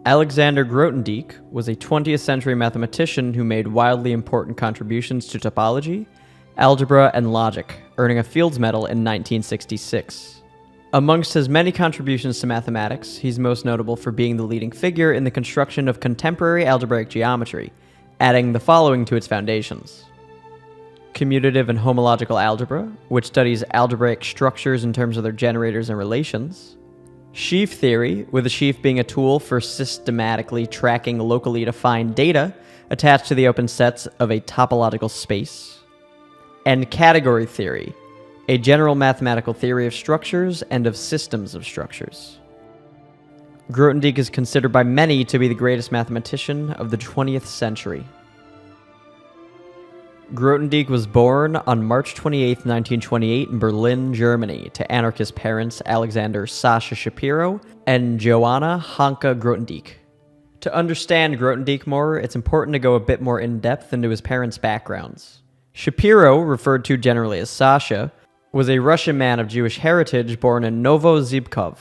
Alexander Grothendieck was a 20th century mathematician who made wildly important contributions to topology, algebra, and logic, earning a Fields Medal in 1966. Amongst his many contributions to mathematics, he's most notable for being the leading figure in the construction of contemporary algebraic geometry, adding the following to its foundations: commutative and homological algebra, which studies algebraic structures in terms of their generators and relations; sheaf theory, with a sheaf being a tool for systematically tracking locally defined data attached to the open sets of a topological space; and category theory, a general mathematical theory of structures and of systems of structures. Grothendieck is considered by many to be the greatest mathematician of the 20th century. Grothendieck was born on March 28, 1928 in Berlin, Germany, to anarchist parents Alexander Sasha Shapiro and Joanna Hanke Grothendieck. To understand Grothendieck more, it's important to go a bit more in-depth into his parents' backgrounds. Shapiro, referred to generally as Sasha, was a Russian man of Jewish heritage born in Novozybkov,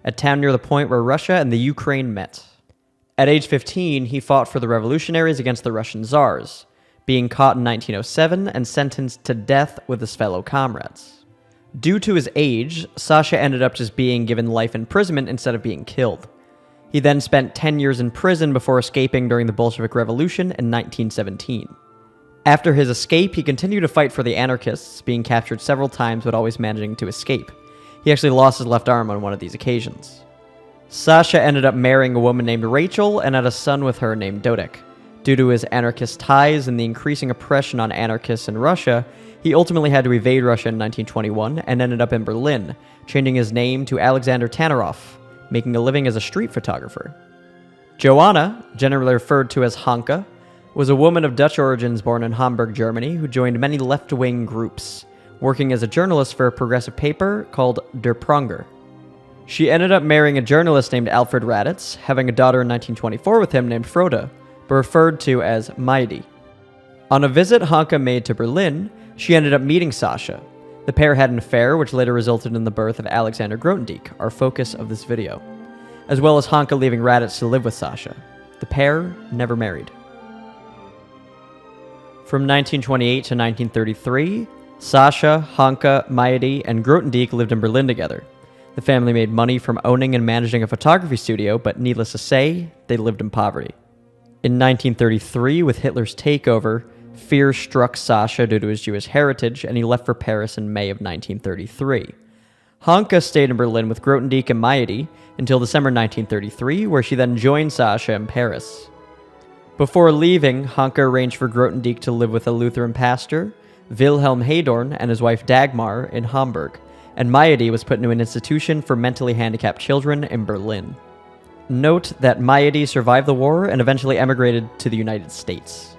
a town near the point where Russia and the Ukraine met. At age 15, he fought for the revolutionaries against the Russian Tsars, being caught in 1907 and sentenced to death with his fellow comrades. Due to his age, Sasha ended up just being given life imprisonment instead of being killed. He then spent 10 years in prison before escaping during the Bolshevik Revolution in 1917. After his escape, he continued to fight for the anarchists, being captured several times but always managing to escape. He actually lost his left arm on one of these occasions. Sasha ended up marrying a woman named Rachel and had a son with her named Dodek. Due to his anarchist ties and the increasing oppression on anarchists in Russia, he ultimately had to evade Russia in 1921 and ended up in Berlin, changing his name to Alexander Tanneroff, making a living as a street photographer. Joanna, generally referred to as Hanke, was a woman of Dutch origins born in Hamburg, Germany, who joined many left-wing groups, working as a journalist for a progressive paper called Der Pranger. She ended up marrying a journalist named Alfred Raditz, having a daughter in 1924 with him named Frode, but referred to as Maidi. On a visit Hanke made to Berlin, she ended up meeting Sasha. The pair had an affair, which later resulted in the birth of Alexander Grothendieck, our focus of this video, as well as Hanke leaving Raditz to live with Sasha. The pair never married. From 1928 to 1933, Sasha, Hanke, Maidi, and Grothendieck lived in Berlin together. The family made money from owning and managing a photography studio, but needless to say, they lived in poverty. In 1933, with Hitler's takeover, fear struck Sasha due to his Jewish heritage, and he left for Paris in May of 1933. Hanke stayed in Berlin with Grothendieck and Maidi until December 1933, where she then joined Sasha in Paris. Before leaving, Hanke arranged for Grothendieck to live with a Lutheran pastor, Wilhelm Heydorn, and his wife Dagmar in Hamburg, and Maidi was put into an institution for mentally handicapped children in Berlin. Note that Maidi survived the war and eventually emigrated to the United States.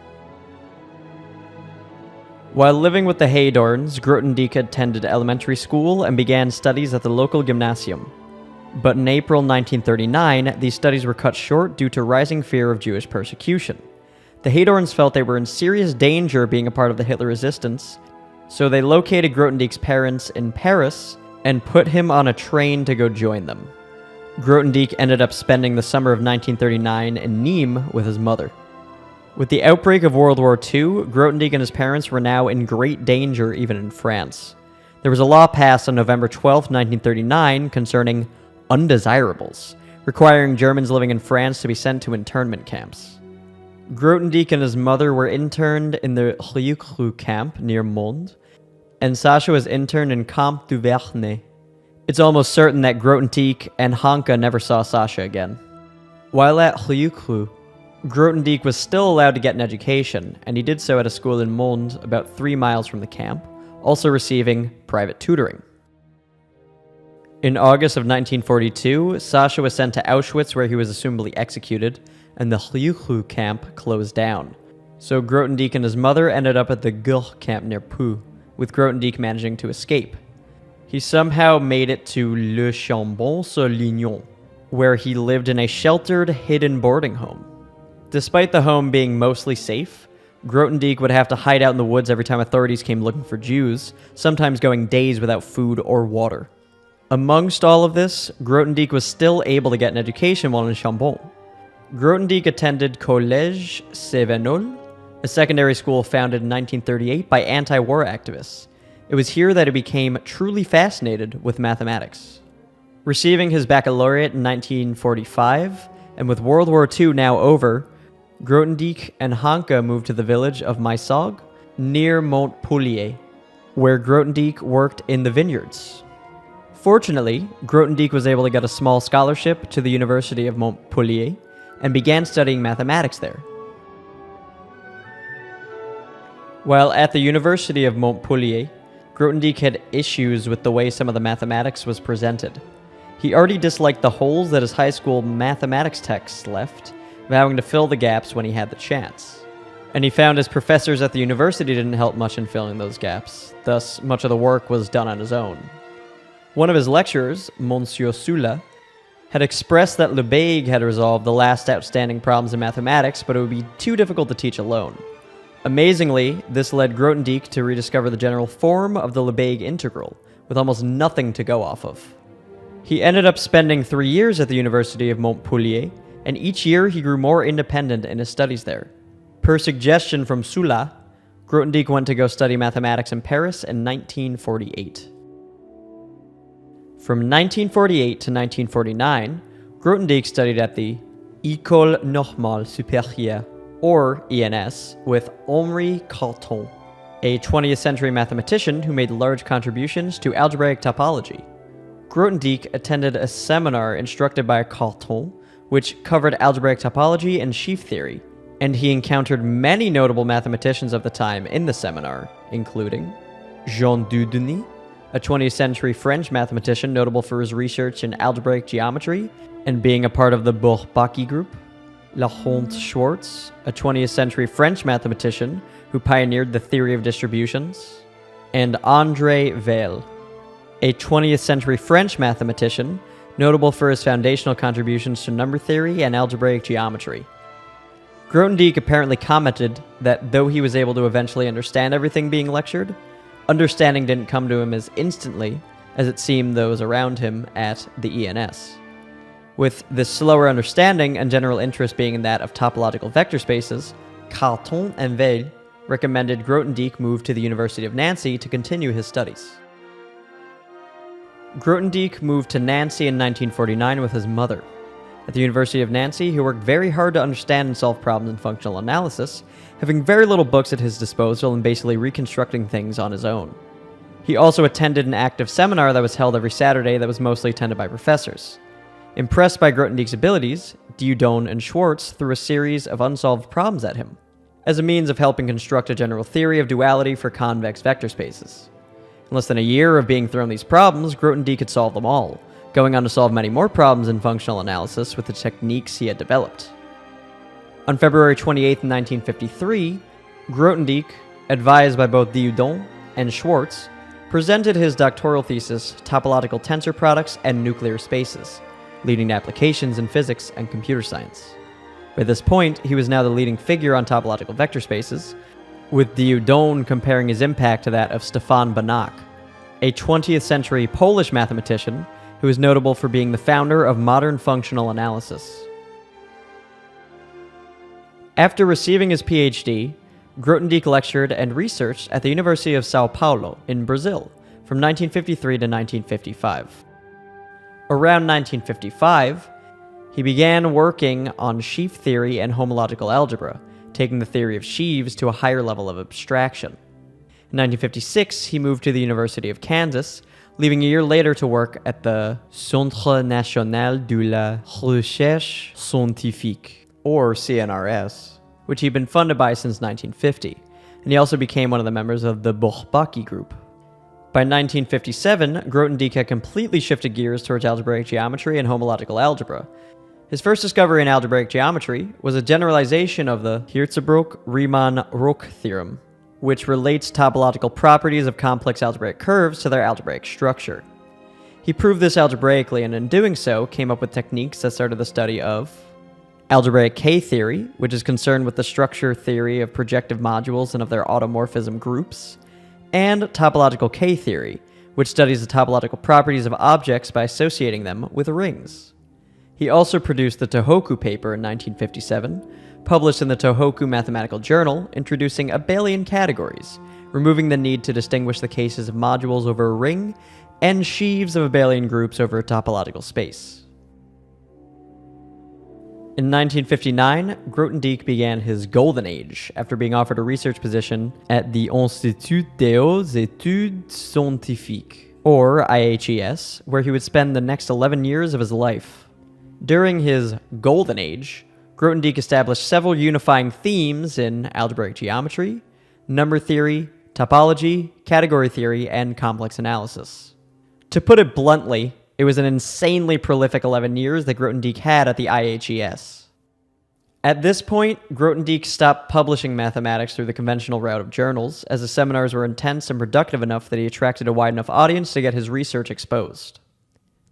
While living with the Heydorns, Grothendieck attended elementary school and began studies at the local gymnasium. But in April 1939, these studies were cut short due to rising fear of Jewish persecution. The Heydorns felt they were in serious danger being a part of the Hitler resistance, so they located Grothendieck's parents in Paris and put him on a train to go join them. Grothendieck ended up spending the summer of 1939 in Nîmes with his mother. With the outbreak of World War II, Grothendieck and his parents were now in great danger even in France. There was a law passed on November 12, 1939 concerning undesirables, requiring Germans living in France to be sent to internment camps. Grothendieck and his mother were interned in the Homological camp near Mons, and Sasha was interned in Camp du Vernay. It's almost certain that Grothendieck and Hanke never saw Sasha again. While at Homological, Grothendieck was still allowed to get an education, and he did so at a school in Mons about 3 miles from the camp, also receiving private tutoring. In August of 1942, Sasha was sent to Auschwitz where he was assumably executed, and the Homological camp closed down. So Grothendieck and his mother ended up at the Gull camp near Pau, with Grothendieck managing to escape. He somehow made it to Le Chambon-sur-Lignon, where he lived in a sheltered, hidden boarding home. Despite the home being mostly safe, Grothendieck would have to hide out in the woods every time authorities came looking for Jews, sometimes going days without food or water. Amongst all of this, Grothendieck was still able to get an education while in Chambon. Grothendieck attended Collège Cévenol, a secondary school founded in 1938 by anti-war activists. It was here that he became truly fascinated with mathematics. Receiving his baccalaureate in 1945, and with World War II now over, Grothendieck and Hanke moved to the village of Maissog, near Montpellier, where Grothendieck worked in the vineyards. Fortunately, Grothendieck was able to get a small scholarship to the University of Montpellier and began studying mathematics there. While at the University of Montpellier, Grothendieck had issues with the way some of the mathematics was presented. He already disliked the holes that his high school mathematics texts left, vowing to fill the gaps when he had the chance. And he found his professors at the university didn't help much in filling those gaps, thus much of the work was done on his own. One of his lecturers, Monsieur Sula, had expressed that Lebesgue had resolved the last outstanding problems in mathematics, but it would be too difficult to teach alone. Amazingly, this led Grothendieck to rediscover the general form of the Lebesgue integral, with almost nothing to go off of. He ended up spending 3 years at the University of Montpellier, and each year he grew more independent in his studies there. Per suggestion from Sula, Grothendieck went to go study mathematics in Paris in 1948. From 1948 to 1949, Grothendieck studied at the École Normale Supérieure, or ENS, with Henri Cartan, a 20th century mathematician who made large contributions to algebraic topology. Grothendieck attended a seminar instructed by Cartan, which covered algebraic topology and sheaf theory, and he encountered many notable mathematicians of the time in the seminar, including Jean Dieudonné, a 20th century French mathematician notable for his research in algebraic geometry and being a part of the Bourbaki group, Laurent Schwartz, a 20th century French mathematician who pioneered the theory of distributions, and André Weil, a 20th century French mathematician notable for his foundational contributions to number theory and algebraic geometry. Grothendieck apparently commented that though he was able to eventually understand everything being lectured, understanding didn't come to him as instantly as it seemed those around him at the ENS. With this slower understanding and general interest being in that of topological vector spaces, Cartan and Weil recommended Grothendieck move to the University of Nancy to continue his studies. Grothendieck moved to Nancy in 1949 with his mother. At the University of Nancy, he worked very hard to understand and solve problems in functional analysis, having very little books at his disposal and basically reconstructing things on his own. He also attended an active seminar that was held every Saturday that was mostly attended by professors. Impressed by Grothendieck's abilities, Dieudonné and Schwartz threw a series of unsolved problems at him, as a means of helping construct a general theory of duality for convex vector spaces. In less than a year of being thrown these problems, Grothendieck had solved them all, going on to solve many more problems in functional analysis with the techniques he had developed. On February 28, 1953, Grothendieck, advised by both Dieudonné and Schwartz, presented his doctoral thesis, Topological Tensor Products and Nuclear Spaces, leading to applications in physics and computer science. By this point, he was now the leading figure on topological vector spaces, with Dieudonné comparing his impact to that of Stefan Banach, a 20th century Polish mathematician who is notable for being the founder of modern functional analysis. After receiving his PhD, Grothendieck lectured and researched at the University of São Paulo in Brazil from 1953 to 1955. Around 1955, he began working on sheaf theory and homological algebra, taking the theory of sheaves to a higher level of abstraction. In 1956, he moved to the University of Kansas, leaving a year later to work at the Centre National de la Recherche Scientifique, or CNRS, which he'd been funded by since 1950, and he also became one of the members of the Bourbaki group. By 1957, Grothendieck had completely shifted gears towards algebraic geometry and homological algebra. His first discovery in algebraic geometry was a generalization of the Hirzebruch-Riemann-Roch theorem, which relates topological properties of complex algebraic curves to their algebraic structure. He proved this algebraically, and in doing so, came up with techniques that started the study of algebraic K-theory, which is concerned with the structure theory of projective modules and of their automorphism groups, and topological K-theory, which studies the topological properties of objects by associating them with rings. He He also produced the Tohoku paper in 1957, published in the Tohoku Mathematical Journal, introducing abelian categories, removing the need to distinguish the cases of modules over a ring and sheaves of abelian groups over a topological space. In 1959, Grothendieck began his golden age after being offered a research position at the Institut des Hautes Études Scientifiques, or IHES, where he would spend the next 11 years of his life. During his golden age, Grothendieck established several unifying themes in algebraic geometry, number theory, topology, category theory, and complex analysis. To put it bluntly, it was an insanely prolific 11 years that Grothendieck had at the IHES. At this point, Grothendieck stopped publishing mathematics through the conventional route of journals, as the seminars were intense and productive enough that he attracted a wide enough audience to get his research exposed.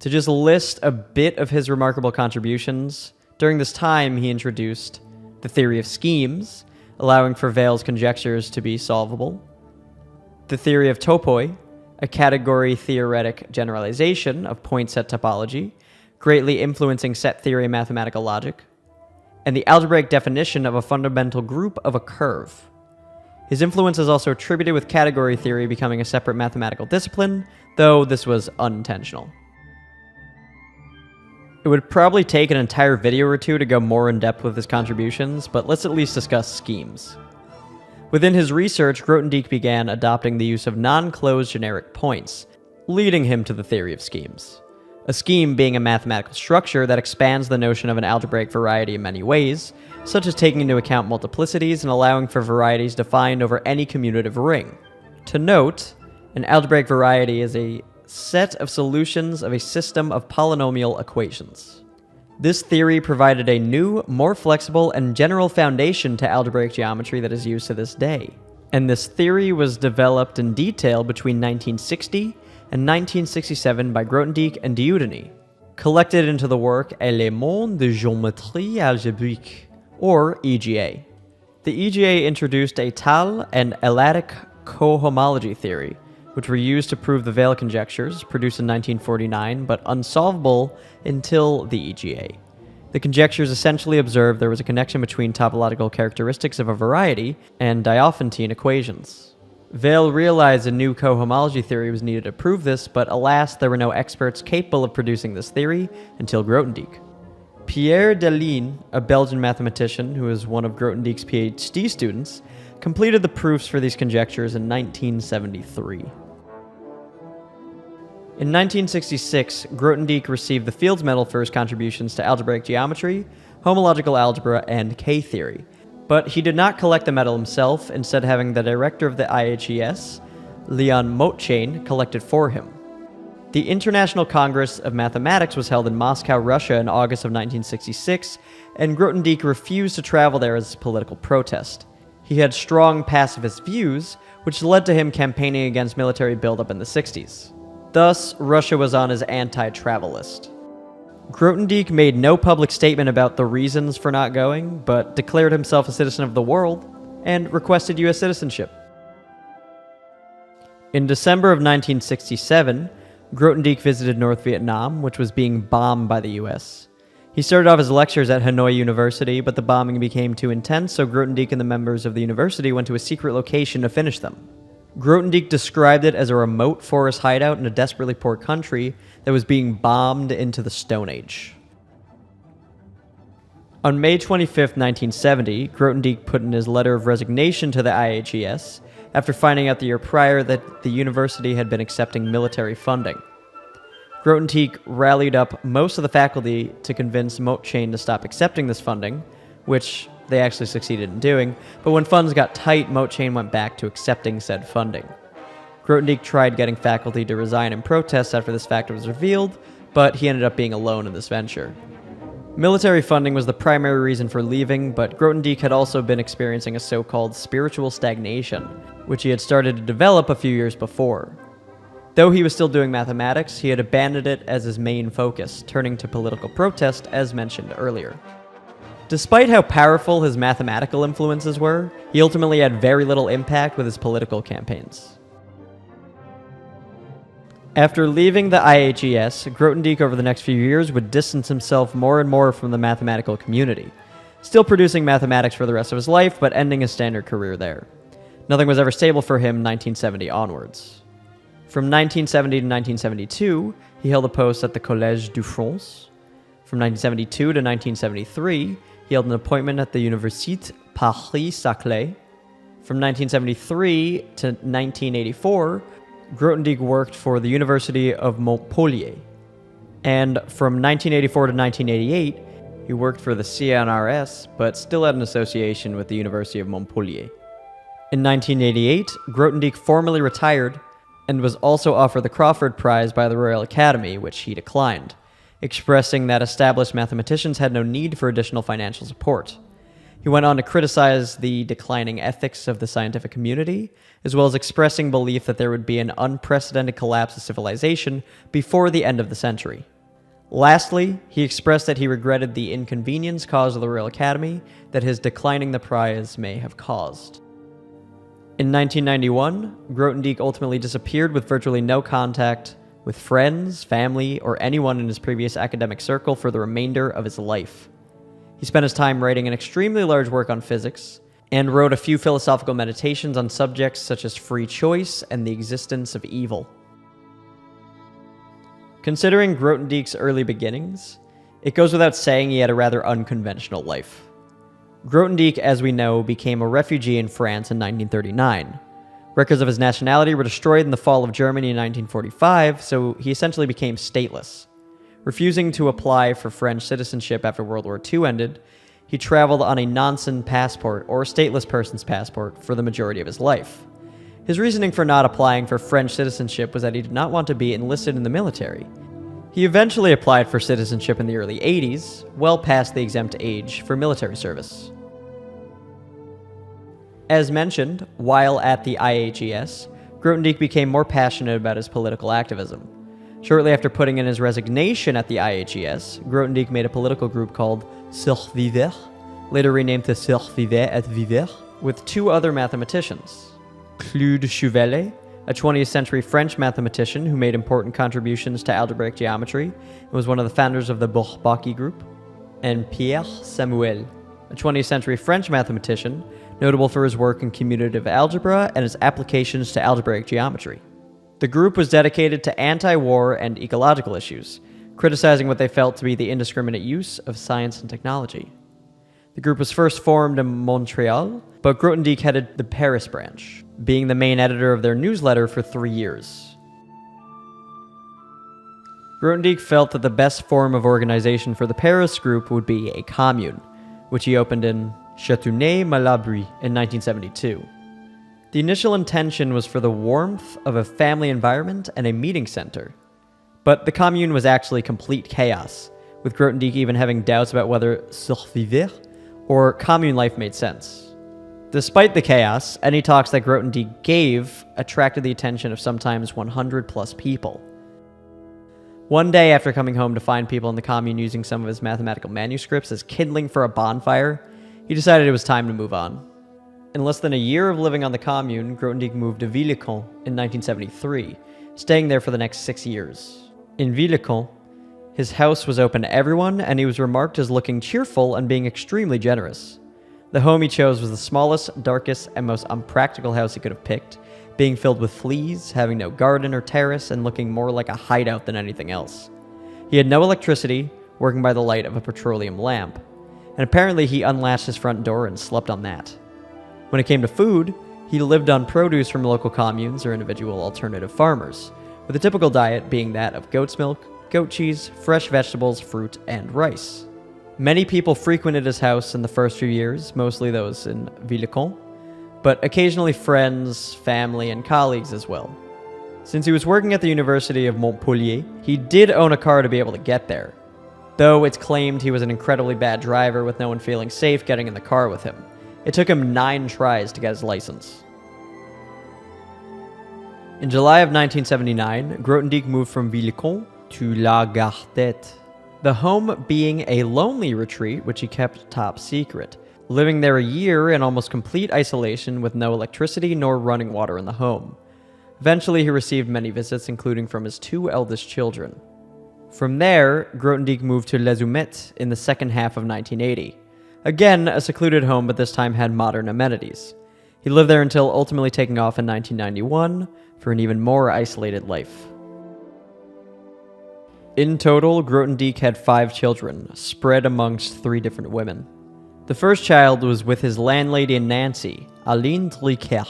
To just list a bit of his remarkable contributions, during this time he introduced the theory of schemes, allowing for Weyls' conjectures to be solvable, the theory of topoi, a category-theoretic generalization of point-set topology, greatly influencing set theory and mathematical logic, and the algebraic definition of a fundamental group of a curve. His influence is also attributed with category theory becoming a separate mathematical discipline, though this was unintentional. It would probably take an entire video or two to go more in depth with his contributions, but let's at least discuss schemes. Within his research, Grothendieck began adopting the use of non-closed generic points, leading him to the theory of schemes. A scheme being a mathematical structure that expands the notion of an algebraic variety in many ways, such as taking into account multiplicities and allowing for varieties defined over any commutative ring. To note, an algebraic variety is a set of solutions of a system of polynomial equations. This theory provided a new, more flexible, and general foundation to algebraic geometry that is used to this day. And this theory was developed in detail between 1960 and 1967 by Grothendieck and Dieudonné, collected into the work Éléments de géométrie algébrique, or EGA. The EGA introduced a Tal and Elatic cohomology theory, which were used to prove the Weyl conjectures, produced in 1949, but unsolvable until the EGA. The conjectures essentially observed there was a connection between topological characteristics of a variety and Diophantine equations. Weyl realized a new cohomology theory was needed to prove this, but alas, there were no experts capable of producing this theory until Grothendieck. Pierre Deligne, a Belgian mathematician who was one of Grothendieck's PhD students, completed the proofs for these conjectures in 1973. In 1966, Grothendieck received the Fields Medal for his contributions to algebraic geometry, homological algebra, and K-theory, but he did not collect the medal himself, instead having the director of the IHES, Leon Motchain, collect it for him. The International Congress of Mathematics was held in Moscow, Russia in August of 1966, and Grothendieck refused to travel there as a political protest. He had strong pacifist views, which led to him campaigning against military buildup in the 60s. Thus, Russia was on his anti-travel list. Grothendieck made no public statement about the reasons for not going, but declared himself a citizen of the world and requested U.S. citizenship. In December of 1967, Grothendieck visited North Vietnam, which was being bombed by the U.S. He started off his lectures at Hanoi University, but the bombing became too intense, so Grothendieck and the members of the university went to a secret location to finish them. Grothendieck described it as a remote forest hideout in a desperately poor country that was being bombed into the Stone Age. On May 25, 1970, Grothendieck put in his letter of resignation to the IHES after finding out the year prior that the university had been accepting military funding. Grothendieck rallied up most of the faculty to convince Motchain to stop accepting this funding, which they actually succeeded in doing, but when funds got tight, Motchain went back to accepting said funding. Grothendieck tried getting faculty to resign in protest after this fact was revealed, but he ended up being alone in this venture. Military funding was the primary reason for leaving, but Grothendieck had also been experiencing a so-called spiritual stagnation, which he had started to develop a few years before. Though he was still doing mathematics, he had abandoned it as his main focus, turning to political protest as mentioned earlier. Despite how powerful his mathematical influences were, he ultimately had very little impact with his political campaigns. After leaving the IHES, Grothendieck over the next few years would distance himself more and more from the mathematical community, still producing mathematics for the rest of his life, but ending his standard career there. Nothing was ever stable for him 1970 onwards. From 1970 to 1972, he held a post at the Collège de France. From 1972 to 1973, he held an appointment at the Université Paris-Saclay. From 1973 to 1984, Grothendieck worked for the University of Montpellier. And from 1984 to 1988, he worked for the CNRS, but still had an association with the University of Montpellier. In 1988, Grothendieck formally retired and was also offered the Crawford Prize by the Royal Academy, which he declined, expressing that established mathematicians had no need for additional financial support. He went on to criticize the declining ethics of the scientific community, as well as expressing belief that there would be an unprecedented collapse of civilization before the end of the century. Lastly, he expressed that he regretted the inconvenience caused to the Royal Academy that his declining the prize may have caused. In 1991, Grothendieck ultimately disappeared with virtually no contact with friends, family, or anyone in his previous academic circle for the remainder of his life. He spent his time writing an extremely large work on physics, and wrote a few philosophical meditations on subjects such as free choice and the existence of evil. Considering Grothendieck's early beginnings, it goes without saying he had a rather unconventional life. Grothendieck, as we know, became a refugee in France in 1939. Records of his nationality were destroyed in the fall of Germany in 1945, so he essentially became stateless. Refusing to apply for French citizenship after World War II ended, he traveled on a Nansen passport, or stateless person's passport, for the majority of his life. His reasoning for not applying for French citizenship was that he did not want to be enlisted in the military. He eventually applied for citizenship in the early 80s, well past the exempt age for military service. As mentioned, while at the IHES, Grothendieck became more passionate about his political activism. Shortly after putting in his resignation at the IHES, Grothendieck made a political group called Survivre, later renamed to Survivre et Vivre, with two other mathematicians. Claude Chauvelet, a 20th century French mathematician who made important contributions to algebraic geometry and was one of the founders of the Bourbaki group, and Pierre Samuel, a 20th century French mathematician notable for his work in commutative algebra and his applications to algebraic geometry. The group was dedicated to anti-war and ecological issues, criticizing what they felt to be the indiscriminate use of science and technology. The group was first formed in Montreal, but Grothendieck headed the Paris branch, being the main editor of their newsletter for 3 years. Grothendieck felt that the best form of organization for the Paris group would be a commune, which he opened in Châtenay-Malabry in 1972. The initial intention was for the warmth of a family environment and a meeting center. But the commune was actually complete chaos, with Grothendieck even having doubts about whether survivre or commune life made sense. Despite the chaos, any talks that Grothendieck gave attracted the attention of sometimes 100 plus people. One day after coming home to find people in the commune using some of his mathematical manuscripts as kindling for a bonfire, he decided it was time to move on. In less than a year of living on the commune, Grothendieck moved to Villejuif in 1973, staying there for the next 6 years. In Villejuif, his house was open to everyone, and he was remarked as looking cheerful and being extremely generous. The home he chose was the smallest, darkest, and most unpractical house he could have picked, being filled with fleas, having no garden or terrace, and looking more like a hideout than anything else. He had no electricity, working by the light of a petroleum lamp, and apparently he unlatched his front door and slept on that. When it came to food, he lived on produce from local communes or individual alternative farmers, with a typical diet being that of goat's milk, goat cheese, fresh vegetables, fruit, and rice. Many people frequented his house in the first few years, mostly those in Villejuif, but occasionally friends, family, and colleagues as well. Since he was working at the University of Montpellier, he did own a car to be able to get there, though it's claimed he was an incredibly bad driver with no one feeling safe getting in the car with him. It took him 9 tries to get his license. In July of 1979, Grothendieck moved from Villejuif to La Gardette, the home being a lonely retreat which he kept top secret, living there a year in almost complete isolation with no electricity nor running water in the home. Eventually, he received many visits, including from his two eldest children. From there, Grothendieck moved to Les Oumettes in the second half of 1980. Again, a secluded home, but this time had modern amenities. He lived there until ultimately taking off in 1991 for an even more isolated life. In total, Grothendieck had 5 children, spread amongst 3 different women. The first child was with his landlady in Nancy, Aline Triquet.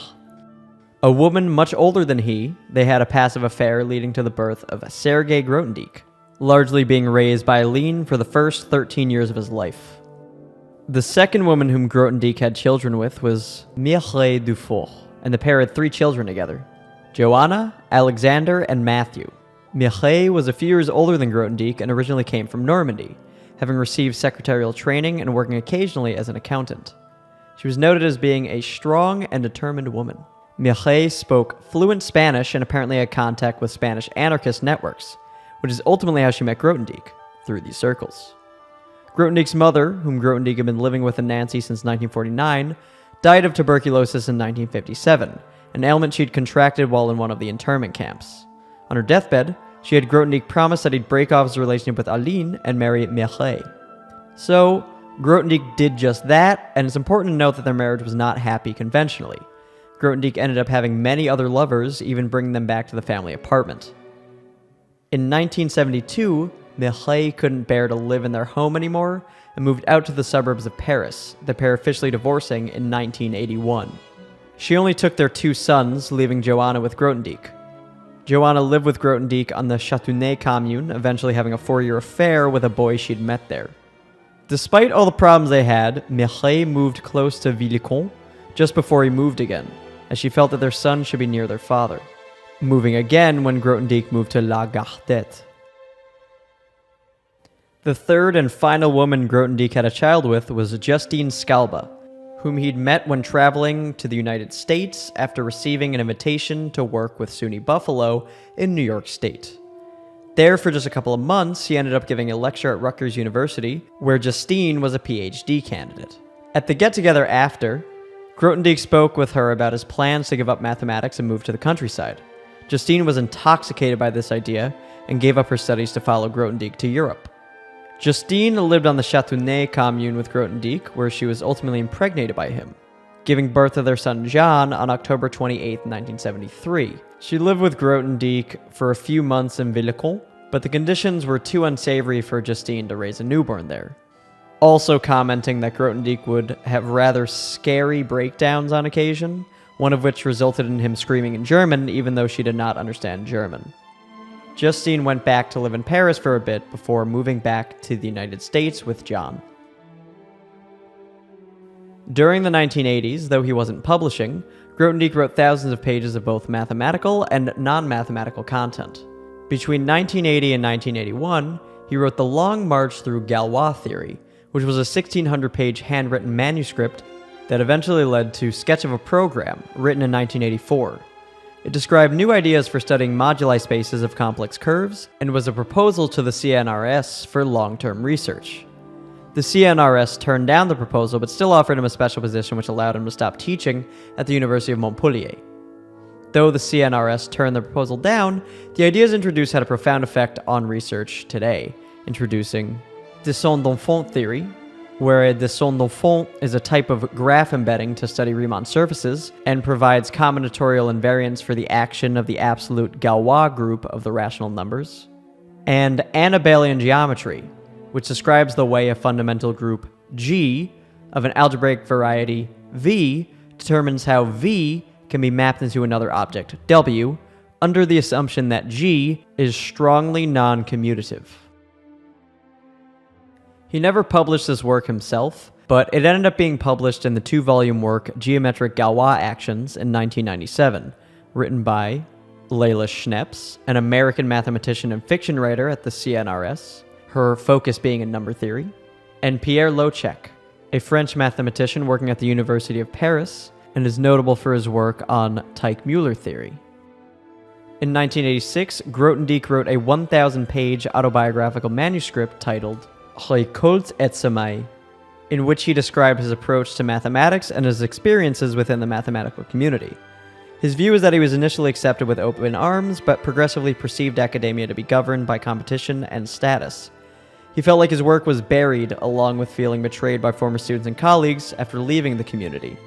A woman much older than he, they had a passive affair leading to the birth of Sergei Grothendieck, largely being raised by Aline for the first 13 years of his life. The second woman whom Grothendieck had children with was Mireille Dufour, and the pair had 3 children together, Joanna, Alexander, and Matthew. Mireille was a few years older than Grothendieck and originally came from Normandy, having received secretarial training and working occasionally as an accountant. She was noted as being a strong and determined woman. Mireille spoke fluent Spanish and apparently had contact with Spanish anarchist networks, which is ultimately how she met Grothendieck, through these circles. Grothendieck's mother, whom Grothendieck had been living with in Nancy since 1949, died of tuberculosis in 1957, an ailment she'd contracted while in one of the internment camps. On her deathbed, she had Grothendieck promise that he'd break off his relationship with Aline and marry Mireille. So, Grothendieck did just that, and it's important to note that their marriage was not happy conventionally. Grothendieck ended up having many other lovers, even bringing them back to the family apartment. In 1972, Mireille couldn't bear to live in their home anymore and moved out to the suburbs of Paris, the pair officially divorcing in 1981. She only took their 2 sons, leaving Joanna with Grothendieck. Joanna lived with Grothendieck on the Châteauneuf commune, eventually having a 4-year affair with a boy she'd met there. Despite all the problems they had, Mireille moved close to Villicon just before he moved again, as she felt that their son should be near their father, moving again when Grothendieck moved to La Gardette. The third and final woman Grothendieck had a child with was Justine Scalba, whom he'd met when traveling to the United States after receiving an invitation to work with SUNY Buffalo in New York State. There for just a couple of months, he ended up giving a lecture at Rutgers University, where Justine was a PhD candidate. At the get-together after, Grothendieck spoke with her about his plans to give up mathematics and move to the countryside. Justine was intoxicated by this idea and gave up her studies to follow Grothendieck to Europe. Justine lived on the Châteauneuf commune with Grothendieck, where she was ultimately impregnated by him, giving birth to their son Jean on October 28, 1973. She lived with Grothendieck for a few months in Villicon, but the conditions were too unsavory for Justine to raise a newborn there. Also commenting that Grothendieck would have rather scary breakdowns on occasion, one of which resulted in him screaming in German even though she did not understand German. Justine went back to live in Paris for a bit before moving back to the United States with John. During the 1980s, though he wasn't publishing, Grothendieck wrote thousands of pages of both mathematical and non-mathematical content. Between 1980 and 1981, he wrote The Long March Through Galois Theory, which was a 1,600-page handwritten manuscript that eventually led to Sketch of a Program, written in 1984. It described new ideas for studying moduli spaces of complex curves, and was a proposal to the CNRS for long-term research. The CNRS turned down the proposal, but still offered him a special position which allowed him to stop teaching at the University of Montpellier. Though the CNRS turned the proposal down, the ideas introduced had a profound effect on research today, introducing descent d'enfant theory, where a descent d'enfant is a type of graph embedding to study Riemann surfaces and provides combinatorial invariance for the action of the absolute Galois group of the rational numbers, and Annabelian geometry, which describes the way a fundamental group G of an algebraic variety V determines how V can be mapped into another object W under the assumption that G is strongly non-commutative. He never published this work himself, but it ended up being published in the 2-volume work Geometric Galois Actions in 1997, written by Leila Schneps, an American mathematician and fiction writer at the CNRS, her focus being in number theory, and Pierre Locek, a French mathematician working at the University of Paris, and is notable for his work on Teichmuller theory. In 1986, Grothendieck wrote a 1,000-page autobiographical manuscript titled Récolte et Sommeil, in which he described his approach to mathematics and his experiences within the mathematical community. His view is that he was initially accepted with open arms, but progressively perceived academia to be governed by competition and status. He felt like his work was buried, along with feeling betrayed by former students and colleagues after leaving the community.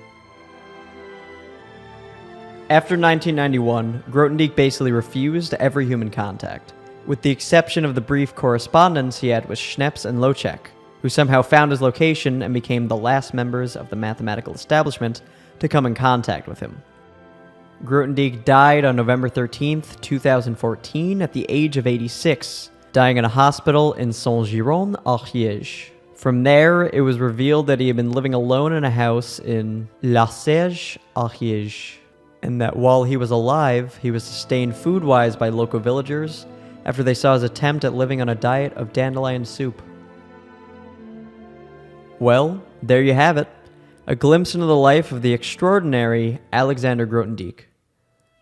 After 1991, Grothendieck basically refused every human contact, with the exception of the brief correspondence he had with Schneps and Lochek, who somehow found his location and became the last members of the mathematical establishment to come in contact with him. Grothendieck died on November 13, 2014, at the age of 86, dying in a hospital in Saint-Giron, Ariège. From there, it was revealed that he had been living alone in a house in Larçage, Ariège, and that while he was alive, he was sustained food-wise by local villagers after they saw his attempt at living on a diet of dandelion soup. Well, there you have it. A glimpse into the life of the extraordinary Alexander Grothendieck.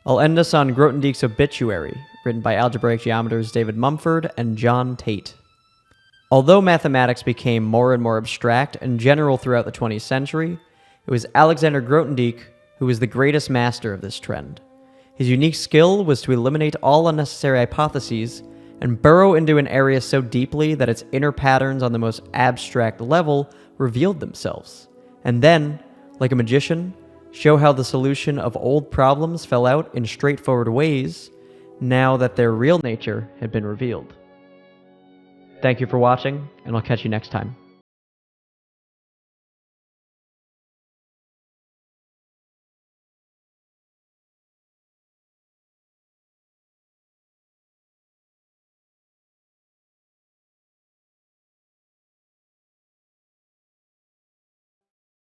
I'll end us on Grothendieck's obituary, written by algebraic geometers David Mumford and John Tate. Although mathematics became more and more abstract and general throughout the 20th century, it was Alexander Grothendieck who was the greatest master of this trend. His unique skill was to eliminate all unnecessary hypotheses and burrow into an area so deeply that its inner patterns on the most abstract level revealed themselves, and then, like a magician, show how the solution of old problems fell out in straightforward ways now that their real nature had been revealed. Thank you for watching, and I'll catch you next time.